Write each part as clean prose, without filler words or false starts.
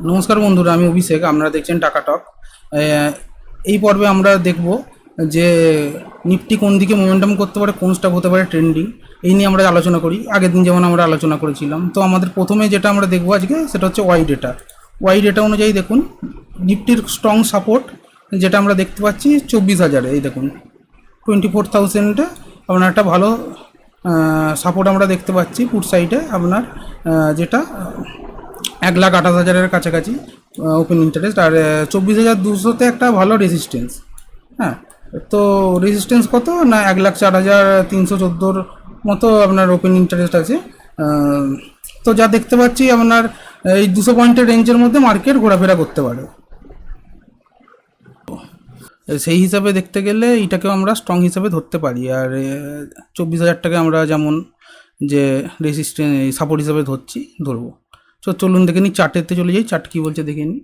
নমস্কার বন্ধুরা, আমি অভিষেক। আপনারা দেখছেন টাকা টক। এই পর্বে আমরা দেখব যে নিফটি কোন দিকে মোমেন্টাম করতে পারে, কোন স্টক হতে পারে ট্রেন্ডিং, এই নিয়ে আমরা আলোচনা করি। আগের দিন যেমন আমরা আলোচনা করেছিলাম, তো আমাদের প্রথমে যেটা আমরা দেখবো আজকে সেটা হচ্ছে ওয়াই ডেটা। ওয়াই ডেটা অনুযায়ী দেখুন নিফটির স্ট্রং সাপোর্ট যেটা আমরা দেখতে পাচ্ছি 24,000। এই দেখুন 24,000-এ আপনার একটা ভালো সাপোর্ট আমরা দেখতে পাচ্ছি পুট সাইডে আপনার, যেটা 1,28,000-এর কাছাকাছি ওপেন ইন্টারেস্ট। আর 24,200-তে একটা ভালো রেজিস্ট্যান্স। হ্যাঁ, তো রেজিস্ট্যান্স কত না 1,04,314 মতো আপনার ওপেন ইন্টারেস্ট আছে। তো যা দেখতে পাচ্ছি আপনার এই 200 পয়েন্টের রেঞ্জের মধ্যে মার্কেট ঘোরাফেরা করতে পারে। সেই হিসাবে দেখতে গেলে এটাকেও আমরা স্ট্রং হিসাবে ধরতে পারি। আর 24,000টাকে আমরা যেমন যে রেজিস্ট্যান্স সাপোর্ট হিসাবে ধরবো। তো চলুন দেখে নিই, চার্টেতে চলে যাই। চার্ট কী বলছে দেখে নিই।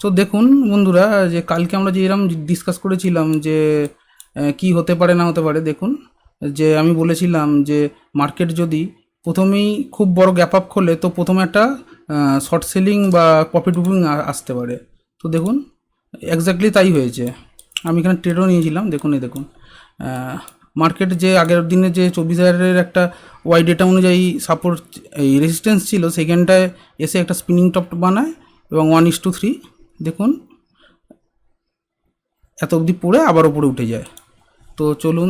তো দেখুন বন্ধুরা, যে কালকে আমরা যে এরকম ডিসকাস করেছিলাম যে কি হতে পারে না হতে পারে, দেখুন যে আমি বলেছিলাম যে মার্কেট যদি প্রথমেই খুব বড় গ্যাপ আপ খোলে তো প্রথমে একটা শর্ট সেলিং বা প্রফিট বুকিং আসতে পারে। তো দেখুন এক্স্যাক্টলি তাই হয়েছে। আমি এখানে ট্রেডও নিয়েছিলাম। দেখুন এই দেখুন মার্কেট যে আগের দিনে যে 24,000-এর একটা ওয়াই ডেটা অনুযায়ী সাপোর্ট এই রেজিস্ট্যান্স ছিল, সেখানটায় এসে একটা স্পিনিং টপ বানায় এবং 1:3 দেখুন এত অবধি পড়ে আবার ওপরে উঠে যায়। তো চলুন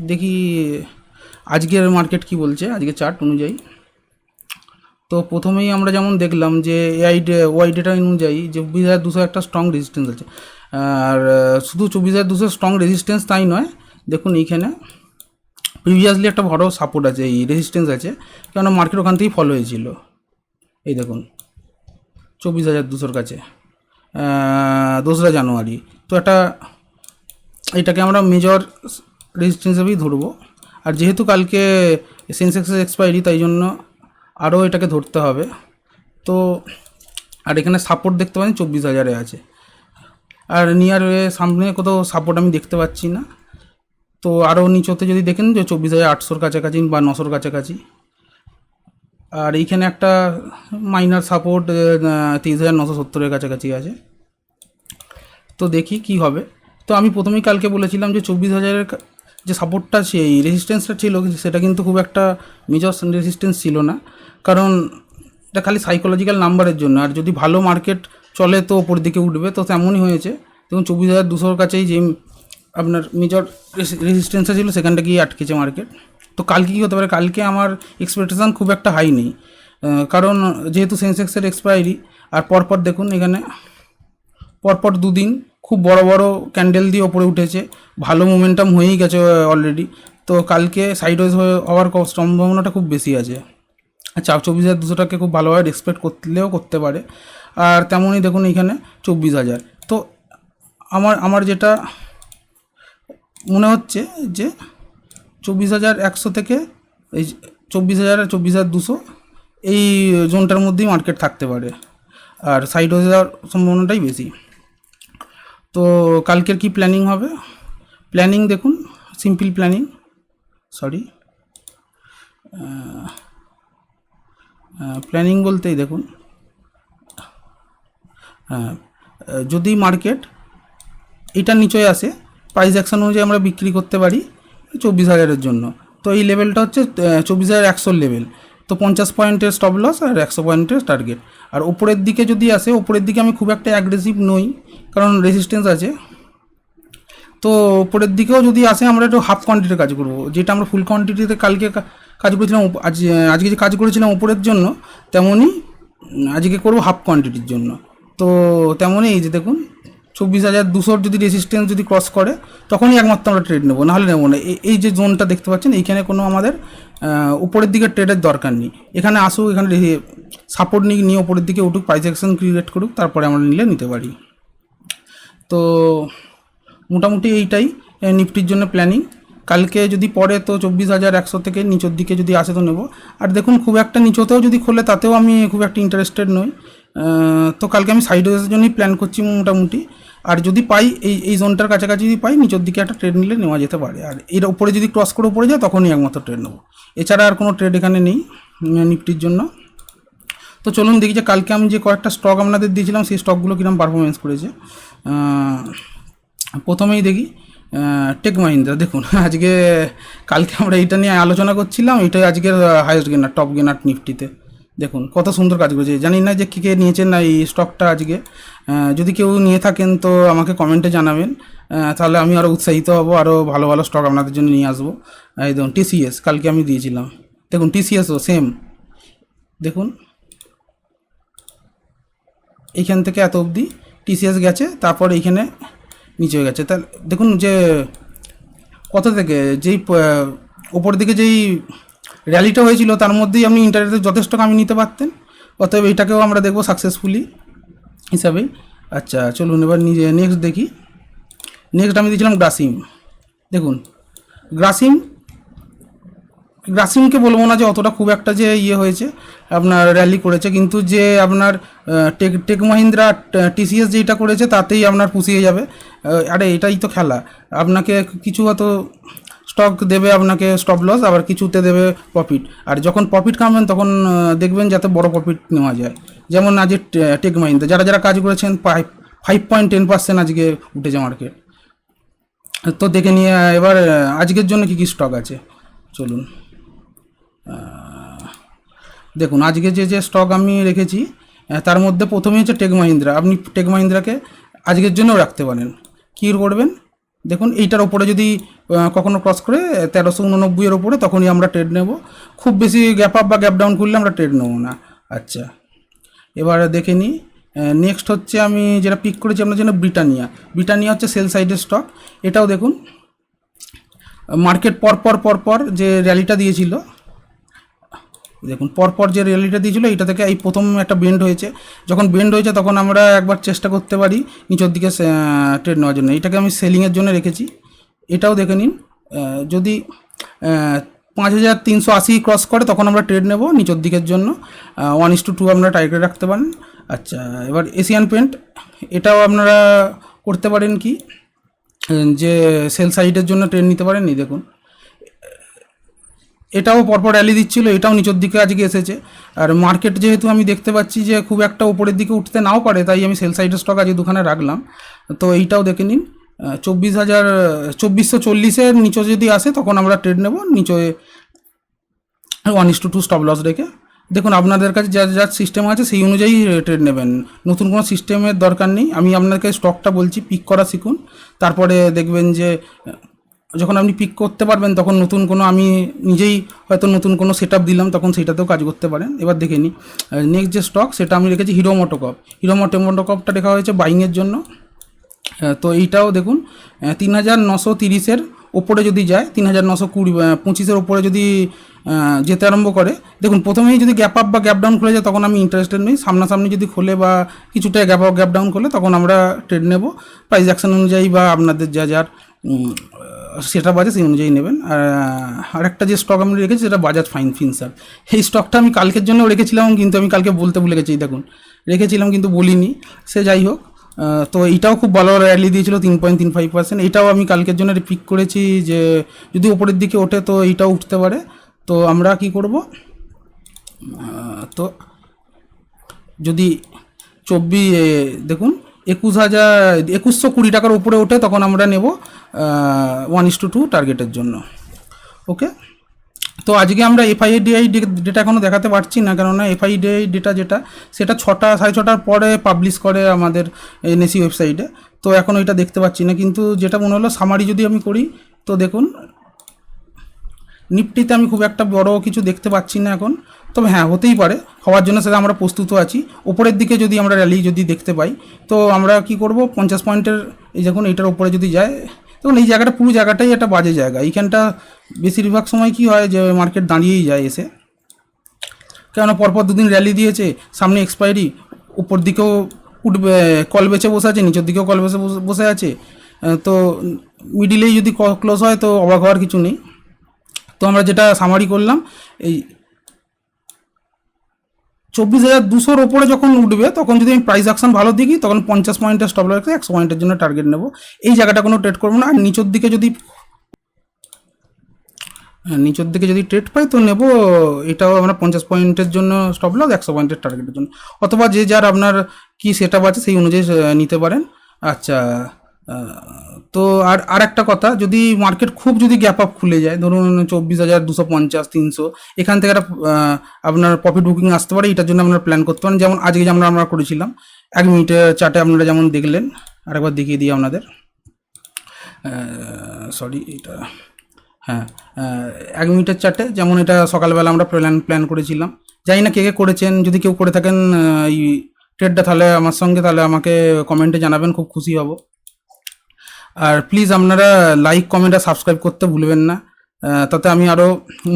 দেখি আজকের মার্কেট কি বলছে আজকে চার্ট অনুযায়ী। তো প্রথমেই আমরা যেমন দেখলাম যে ওয়াই ডেটা অনুযায়ী 24,200 একটা স্ট্রং রেজিস্ট্যান্স আছে। আর শুধু 24,200 স্ট্রং রেজিস্ট্যান্স তাই নয়, দেখুন এইখানে প্রিভিয়াসলি একটা বড় সাপোর্ট আছে, এই রেজিস্ট্যান্স আছে, কেননা মার্কেট ওখান থেকেই ফলো হয়েছিল। এই দেখুন 24,200-র কাছে 2রা জানুয়ারি। তো এটাকে আমরা মেজর রেজিস্ট্যান্স হিসেবেই ধরবো। আর যেহেতু কালকে সেন্সেক্সের এক্সপায়ারি, তাই জন্য আরও এটাকে ধরতে হবে। তো আর এখানে সাপোর্ট দেখতে পাচ্ছেন 24,000-এ আছে। আর নিয়ার সামনে কোথাও সাপোর্ট আমি দেখতে পাচ্ছি না। তো আরও নিচতে যদি দেখেন যে 24,800-র কাছাকাছি বা 900-র কাছাকাছি। আর এইখানে একটা মাইনার সাপোর্ট 23,970-এর কাছাকাছি আছে। তো দেখি কি হবে। তো আমি প্রথমেই কালকে বলেছিলাম যে 24,000-এর যে সাপোর্টটা সেই রেজিস্ট্যান্সটা ছিল, সেটা কিন্তু খুব একটা মেজর রেজিস্ট্যান্স ছিল না, কারণ এটা খালি সাইকোলজিক্যাল নাম্বারের জন্য। আর যদি ভালো মার্কেট চলে তো ওপর দিকে উঠবে, তো তেমনই হয়েছে। দেখুন 24,200-র কাছেই যে আপনার মেজর রেজিস্ট্যান্সটা ছিল সেখানটা গিয়ে আটকেছে মার্কেট। তো কালকে কী হতে পারে, কালকে আমার এক্সপেকটেশান খুব একটা হাই নেই, কারণ যেহেতু সেন্সেক্সের এক্সপায়ারি। আর পরপর দেখুন এখানে পরপর দুদিন খুব বড় বড় ক্যান্ডেল দিয়ে ওপরে উঠেছে, ভালো মোমেন্টাম হয়েই গেছে অলরেডি। তো কালকে সাইডওয়েজ হওয়ার সম্ভাবনাটা খুব বেশি আছে। আচ্ছা, 24,200-টাকে খুব ভালোভাবে এক্সপেক্ট করলেও করতে পারে। আর তেমনই দেখুন এইখানে 24,000। তো আমার যেটা মনে হচ্ছে যে 24,100 থেকে এই 24,000 আর 24,200 এই জোনটার মধ্যেই মার্কেট থাকতে পারে। আর সাইডওয়েজ হওয়ার সম্ভাবনাটাই বেশি। তো কালকের কি প্ল্যানিং হবে, প্ল্যানিং দেখুন সিম্পল প্ল্যানিং, প্ল্যানিং বলতেই দেখুন যদি মার্কেট এটার নিচে আসে, প্রাইস অ্যাকশন অনুযায়ী আমরা বিক্রি করতে পারি 24,000-এর জন্য। তো এই লেভেলটা হচ্ছে 24,100-র লেভেল। তো 50 পয়েন্টের স্টপ লস আর 100 পয়েন্টের টার্গেট। আর ওপরের দিকে যদি আসে, ওপরের দিকে আমি খুব একটা অ্যাগ্রেসিভ নই, কারণ রেজিস্ট্যান্স আছে। তো ওপরের দিকেও যদি আসে আমরা একটু হাফ কোয়ান্টিটির কাজ করব, যেটা আমরা ফুল কোয়ান্টিটিতে কালকে কাজ করেছিলাম, আজকে যে কাজ করেছিলাম ওপরের জন্য, তেমনই আজকে করব হাফ কোয়ান্টিটির জন্য। তো তেমনই এই যে দেখুন 24,200-র যদি রেজিস্ট্যান্স যদি ক্রস করে, তখনই একমাত্র আমরা ট্রেড নেবো, নাহলে নেবো না। এই যে জোনটা দেখতে পাচ্ছেন, এইখানে কোনো আমাদের উপরের দিকে ট্রেডের দরকার নেই। এখানে আসুক, এখানে সাপোর্ট নিয়ে উপরের দিকে উঠুক, প্রাইস অ্যাকশন ক্রিয়েট করুক, তারপরে আমরা নিতে পারি। তো মোটামুটি এইটাই নিফটির জন্য প্ল্যানিং। কালকে যদি পড়ে তো 24,100 থেকে নিচের দিকে যদি আসে তো নেব। আর দেখুন খুব একটা নিচতেও যদি খোলে তাতেও আমি খুব একটা ইন্টারেস্টেড নই। তো কালকে আমি সাইডওয়েজের জন্যই প্ল্যান করছি মোটামুটি। আর যদি পাই এই জোনটার কাছাকাছি যদি পাই, নিচের দিকে একটা ট্রেড নিলে নেওয়া যেতে পারে। আর এর উপরে যদি ক্রস করে উপরে যায়, তখনই একমাত্র ট্রেড নেবো, এছাড়া আর কোনো ট্রেড এখানে নেই নিফটির জন্য। তো চলুন দেখি যে কালকে আমি যে কয়েকটা স্টক আপনাদের দিয়েছিলাম সেই স্টকগুলো কীরকম পারফরমেন্স করেছে। প্রথমেই দেখি টেক মাহিন্দ্রা। দেখুন আজকে কালকে আমরা এইটা নিয়ে আলোচনা করছিলাম, এটাই আজকের হাইয়েস্ট গেনার, টপ গেনার নিফটিতে। দেখুন কত সুন্দর কাজ করেছে। জানি না যে কে নিয়েছেন না এই স্টকটা আজকে। যদি কেউ নিয়ে থাকেন তো আমাকে কমেন্টে জানাবেন, তাহলে আমি আরও উৎসাহিত হব, আরও ভালো ভালো স্টক আপনাদের জন্য নিয়ে আসবো। এই দেখুন টিসিএস কালকে আমি দিয়েছিলাম, দেখুন টিসিএসও সেম। দেখুন এইখান থেকে এত অবধি টিসিএস গেছে, তারপর এইখানে নিচে হয়ে গেছে। তাহলে দেখুন যে কত থেকে যেই ওপর দিকে যেই র্যালিটা হয়েছিল তার মধ্যেই আপনি ইন্টারেস্টে যথেষ্ট আমি নিতে পারতেন। অতএব এইটাকেও আমরা দেখবো সাকসেসফুলি হিসাবেই। আচ্ছা চলুন এবার নেক্সট দেখি। নেক্সট আমি দিয়েছিলাম গ্রাসিম। দেখুন গ্রাসিমকে বলবো না যে অতটা খুব একটা যে হয়েছে, আপনার র্যালি করেছে, কিন্তু যে আপনার টেক মাহিন্দ্রা টিসিএস যেটা করেছে তাতেই আপনার পুষিয়ে যাবে। আরে এটাই তো খেলা, আপনাকে কিছু হয়তো স্টক দেবে আপনাকে স্টপ লস, আবার কিছুতে দেবে প্রফিট। আর যখন প্রফিট কামাবেন তখন দেখবেন যাতে বড় প্রফিট নেওয়া যায়। যেমন আজকে টেক মাহিন্দ্রা যারা যারা কাজ করেছেন 5.10% আজকে উঠেছে মার্কেট। তো দেখে নিয়ে এবার আজকের জন্য কী কী স্টক আছে চলুন দেখুন। আজকে যে স্টক আমি রেখেছি তার মধ্যে প্রথমেই হচ্ছে টেক মাহিন্দ্রা। আপনি টেক মাহিন্দ্রাকে আজকের জন্যও রাখতে পারেন। কী করবেন দেখুন, এইটার ওপরে যদি কখনো ক্রস করে 1389 ওপরে, তখনই আমরা ট্রেড নেব। খুব বেশি গ্যাপ আপ বা গ্যাপ ডাউন করলে আমরা ট্রেড নেব না। আচ্ছা এবার দেখে নিই। নেক্সট হচ্ছে আমি যেটা পিক করেছি আপনার জন্য ব্রিটানিয়া হচ্ছে সেল সাইডের স্টক। এটাও দেখুন মার্কেট পরপর যে র্যালিটা দিয়েছিল, দেখুন পরপর যে র্যালিটা দিয়েছিল এটা থেকে এই প্রথম একটা বেন্ড হয়েছে। যখন বেন্ড হয়েছে তখন আমরা একবার চেষ্টা করতে পারি নিচের দিকে ট্রেড নেওয়ার জন্য। এটাকে আমি সেলিংয়ের জন্য রেখেছি। এটাও দেখে নিন, যদি 5380 ক্রস করে তখন আমরা ট্রেড নেব নিচের দিকের জন্য। 1:2 আমরা টার্গেট রাখতে পারেন। আচ্ছা এবার এশিয়ান পেন্ট, এটাও আপনারা করতে পারেন কি যে সেল সাইডের জন্য ট্রেড নিতে পারেন। দেখুন এটাও পরপর র্যালি দিচ্ছিল, এটাও নিচের দিকে আজকে এসেছে। আর মার্কেট যেহেতু আমি দেখতে পাচ্ছি যে খুব একটা উপরের দিকে উঠতে নাও পারে, তাই আমি সেল সাইডের স্টক আজকে দুখানে রাখলাম। তো এইটাও দেখে নিন 24,440 নিচে যদি আসে তখন আমরা ট্রেড নেব, নিচে 1:2 স্টপ লস রেখে। দেখুন আপনাদের কাছে যা সিস্টেম আছে সেই অনুযায়ী ট্রেড নেবেন, নতুন কোনো সিস্টেমের দরকার নেই। আমি আপনাকে স্টকটা বলছি, পিক করা শিখুন, তারপরে দেখবেন যে যখন আপনি পিক করতে পারবেন তখন নতুন কোনো আমি নিজেই হয়তো নতুন কোনো সেট আপ দিলাম, তখন সেটাতেও কাজ করতে পারেন। এবার দেখে নিই নেক্সট যে স্টক সেটা আমি রেখেছি হিরো মোটোকপটা রেখা হয়েছে বাইংয়ের জন্য। তো এইটাও দেখুন 3930 ওপরে যদি যায়, 3925 ওপরে যদি যেতে আরম্ভ করে, দেখুন প্রথমেই যদি গ্যাপ আপ বা গ্যাপ ডাউন খুলে যায় তখন আমি ইন্টারেস্টেড নই। সামনাসামনি যদি খোলে বা কিছুটা গ্যাপ আপ গ্যাপ ডাউন করলে তখন আমরা ট্রেড নেব প্রাইস অ্যাকশন অনুযায়ী, বা আপনাদের যার সেটা বাজে সেই অনুযায়ী নেবেন। আর একটা যে স্টক আমি রেখেছি সেটা বাজাজ ফিনসার্ভ। এই স্টকটা আমি কালকের জন্য রেখেছিলাম, কিন্তু আমি কালকে বলতে ভুলে গেছি। দেখুন রেখেছিলাম কিন্তু বলিনি, সে যাই হোক। তো এইটাও খুব ভালো র্যালি দিয়েছিল 3.35%। এইটাও আমি কালকের জন্য পিক করেছি যে যদি উপরের দিকে ওঠে তো এইটাও উঠতে পারে। তো আমরা কি করব, তো যদি দেখুন 2120 টাকার উপরে ওঠে তখন আমরা নেব 1:2 টার্গেটের জন্য। ওকে, তো আজকে আমরা এফআইডিআই ডেটা এখনও দেখাতে পারছি না, কেননা এফআইডিআই ডেটা যেটা সেটা 6টার পরে পাবলিশ করে আমাদের এনএসি ওয়েবসাইটে। তো এখন এটা দেখতে পাচ্ছি না, কিন্তু যেটা মনে হলো সামারি যদি আমি করি তো দেখুন নিফটিতে আমি খুব একটা বড় কিছু দেখতে পাচ্ছি না এখন। তবে হ্যাঁ হতেই পারে, হওয়ার জন্য সেটা আমরা প্রস্তুত আছি। ওপরের দিকে যদি আমরা র্যালি যদি দেখতে পাই তো আমরা কি করব, 50 পয়েন্টের এই যখন এইটার উপরে যদি যায়, তখন এই জায়গাটা পুরো জায়গাটাই একটা বাজে জায়গা। এইখানটা বেশিরভাগ সময় কি হয় যে মার্কেট দাঁড়িয়েই যায় এসে, কেননা পরপর দুদিন র্যালি দিয়েছে, সামনে এক্সপায়ারি, উপর দিকেও উঠবে কল বেচে বসে আছে, নিচের দিকেও কল বেচে বসে আছে। তো মিডিলেই যদি ক্লোজ হয় তো অবাক হওয়ার কিছু নেই। তো আমরা যেটা সামারি করলাম, এই 24,200 ওপরে যখন উঠবে তখন যদি আমি প্রাইস অ্যাকশন ভালো দেখি তখন 50 পয়েন্টের স্টপ লস রেখে 100 পয়েন্টের জন্য টার্গেট নেব। এই জায়গাটা কোনো ট্রেড করবো না। আর নিচের দিকে যদি নিচের দিকে যদি ট্রেড পাই তো নেব। এটাও আমরা 50 পয়েন্টের জন্য স্টপ লস, 100 পয়েন্টের টার্গেটের জন্য, অথবা যে যার আপনার কি সেট আপ আছে সেই অনুযায়ী নিতে পারেন। আচ্ছা, তো আর একটা কথা, যদি মার্কেট খুব যদি গ্যাপ আপ খুলে যায়, ধরুন 24,250 300, এখান থেকে একটা আপনার প্রফিট বুকিং আসতে পারে, এটার জন্য আপনারা প্ল্যান করতে পারেন। যেমন আজকে যেমন আমরা করেছিলাম 1 মিনিটের চার্টে, আপনারা যেমন দেখলেন, আরেকবার দেখিয়ে দিই আপনাদের। সরি, এটা হ্যাঁ, 1 মিনিটের চার্টে যেমন এটা সকালবেলা আমরা প্ল্যান করেছিলাম। জানি না কে কে করেছেন, যদি কেউ করে থাকেন এই ট্রেডটা, তাহলে আমার সঙ্গে, তাহলে আমাকে কমেন্টে জানাবেন, খুব খুশি হব। আর প্লিজ আপনারা লাইক, কমেন্ট আর সাবস্ক্রাইব করতে ভুলবেন না, তাতে আমি আরও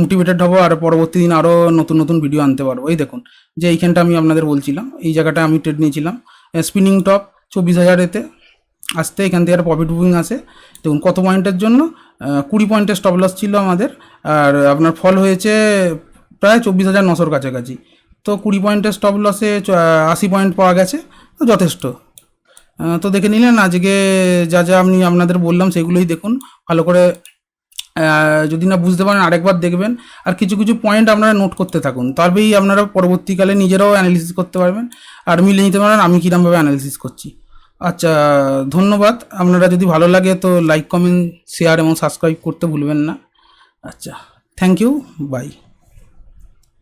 মোটিভেটেড হব আর পরবর্তী দিন আরও নতুন নতুন ভিডিও আনতে পারবো। এই দেখুন, যে এইখানটা আমি আপনাদের বলছিলাম, এই জায়গাটা আমি ট্রেড নিয়েছিলাম স্পিনিং টপ 24,000 এতে আসতে, এখান থেকে একটা প্রফিট বুকিং আসে। দেখুন কত পয়েন্টের জন্য, 20 পয়েন্টের স্টপ লস ছিল আমাদের, আর আপনার ফল হয়েছে প্রায় 24,900 কাছাকাছি। তো 20 পয়েন্টের স্টপ লসে 80 পয়েন্ট পাওয়া গেছে, তো যথেষ্ট। তো দেখে নিলেন আজকে যা যা আমি আপনাদের বললাম সেগুলোই দেখুন ভালো করে। যদি না বুঝতে পারেন আরেকবার দেখবেন, আর কিছু কিছু পয়েন্ট আপনারা নোট করতে থাকুন, তবেই আপনারা পরবর্তীকালে নিজেরাও অ্যানালিসিস করতে পারবেন আর মিলিয়ে নিতে পারবেন আমি কীরকমভাবে অ্যানালিসিস করছি। আচ্ছা, ধন্যবাদ। আপনারা যদি ভালো লাগে তো লাইক, কমেন্ট, শেয়ার এবং সাবস্ক্রাইব করতে ভুলবেন না। আচ্ছা, থ্যাংক ইউ, বাই।